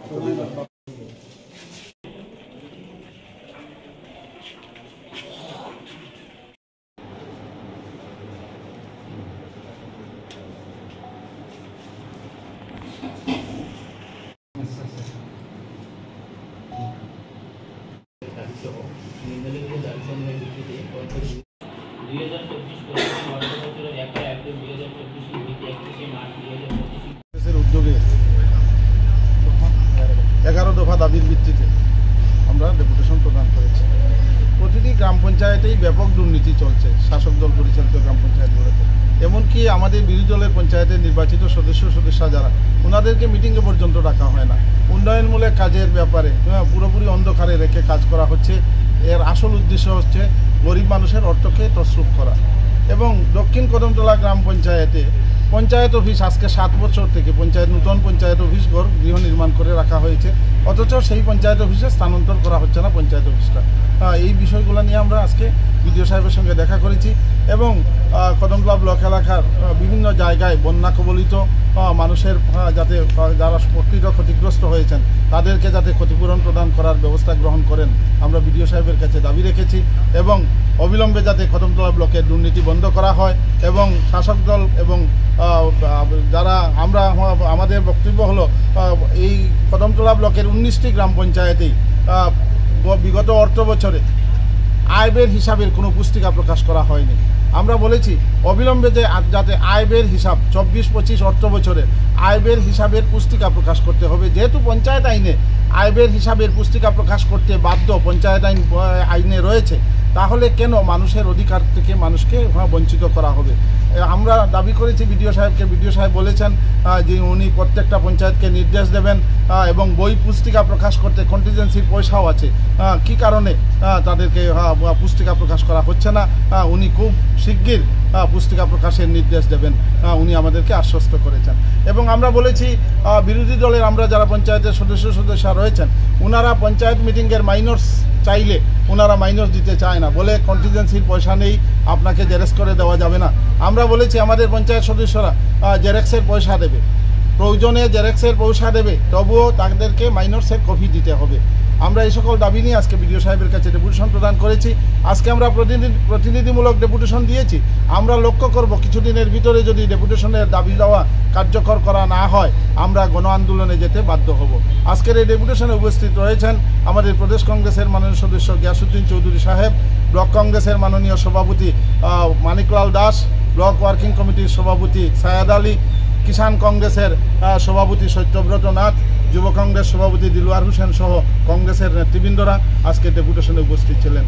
উদ্যোগে 11 দফা দাবির ভিত্তিতে আমরা ডেপুটেশন প্রদান করেছি। প্রতিটি গ্রাম পঞ্চায়েতেই ব্যাপক দুর্নীতি চলছে শাসক দল পরিচালিত গ্রাম পঞ্চায়েতগুলোতে। এমনকি আমাদের বিরোধী দলের পঞ্চায়েতের নির্বাচিত সদস্যরা যারা, ওনাদেরকে মিটিংয়ে পর্যন্ত ডাকা হয় না। উন্নয়নমূলক কাজের ব্যাপারে পুরোপুরি অন্ধকারে রেখে কাজ করা হচ্ছে। এর আসল উদ্দেশ্য হচ্ছে গরিব মানুষের অর্থকে তছরূপ করা। এবং দক্ষিণ কদমতলা গ্রাম পঞ্চায়েতে পঞ্চায়েত অফিস আজকে 7 বছর থেকে নূতন পঞ্চায়েত অফিস গৃহ নির্মাণ করে রাখা হয়েছে, অথচ সেই পঞ্চায়েত অফিসে স্থানান্তর করা হচ্ছে না পঞ্চায়েত অফিসটা। এই বিষয়গুলো নিয়ে আমরা আজকে বিডিও সাহেবের সঙ্গে দেখা করেছি এবং কদমতলা ব্লক এলাকার বিভিন্ন জায়গায় বন্যা কবলিত মানুষের যাতে যারা প্রকৃত ক্ষতিগ্রস্ত হয়েছেন তাদেরকে যাতে ক্ষতিপূরণ প্রদান করার ব্যবস্থা গ্রহণ করেন আমরা বিডিও সাহেবের কাছে দাবি রেখেছি এবং অবিলম্বে যাতে কদমতলা ব্লকের দুর্নীতি বন্ধ করা হয় এবং শাসক দল এবং যারা আমাদের বক্তব্য হলো এই কদমতলা ব্লকের 19টি গ্রাম পঞ্চায়েতেই বিগত অর্থ বছরে আয় ব্যয়ের হিসাবের কোনো পুস্তিকা প্রকাশ করা হয়নি। আমরা বলেছি অবিলম্বে যাতে আয় ব্যয়ের হিসাব 24-25 অর্থ বছরের আয় ব্যয়ের হিসাবের পুস্তিকা প্রকাশ করতে হবে। যেহেতু পঞ্চায়েত আইনে আয় ব্যয়ের হিসাবের পুস্তিকা প্রকাশ করতে বাধ্য পঞ্চায়েত আইনে রয়েছে, তাহলে কেন মানুষের অধিকার থেকে মানুষকে বঞ্চিত করা হবে? আমরা দাবি করেছি বিডিও সাহেবকে। বিডিও সাহেব বলেছেন যে উনি প্রত্যেকটা পঞ্চায়েতকে নির্দেশ দেবেন এবং বই পুস্তিকা প্রকাশ করতে কন্টিজেন্সির পয়সাও আছে। কি কারণে তাদেরকে পুস্তিকা প্রকাশ করা হচ্ছে না, উনি খুব শিগগির পুস্তিকা প্রকাশের নির্দেশ দেবেন, উনি আমাদেরকে আশ্বস্ত করেছেন। এবং আমরা বলেছি বিরোধী দলের আমরা যারা পঞ্চায়েতের সদস্য রয়েছেন ওনারা পঞ্চায়েত মিটিংয়ের মাইনর্স চাইলে ওনারা মাইনর্স দিতে চায় না, বলে কন্টিজেন্সির পয়সা নেই, আপনাকে জেরক্স করে দেওয়া যাবে না। আমরা বলেছি আমাদের পঞ্চায়েত সদস্যরা জেরক্সের পয়সা দেবে, প্রয়োজনে জেরক্সের পয়সা দেবে, তবুও তাদেরকে মাইনর্সের কপি দিতে হবে। আমরা এই সকল দাবি নিয়ে আজকে বিডিও সাহেবের কাছে ডেপুটেশন প্রদান করেছি। আজকে আমরা প্রতিনিধিমূলক ডেপুটেশন দিয়েছি। আমরা লক্ষ্য করব কিছুদিনের ভিতরে যদি ডেপুটেশনের দাবি দেওয়া কার্যকর করা না হয় আমরা গণ আন্দোলনে যেতে বাধ্য হব। আজকের এই ডেপুটেশনে উপস্থিত রয়েছেন আমাদের প্রদেশ কংগ্রেসের মাননীয় সদস্য গিয়াসউদ্দিন চৌধুরী সাহেব, ব্লক কংগ্রেসের মাননীয় সভাপতি মানিকলাল দাস, ব্লক ওয়ার্কিং কমিটির সভাপতি সায়াদ আলী, কিষাণ কংগ্রেসের সভাপতি সত্যব্রত নাথ, যুব কংগ্রেস সভাপতি দিলওয়ার হোসেন সহ কংগ্রেসের নেতৃবৃন্দরা আজকে ডেপুটেশনে উপস্থিত ছিলেন।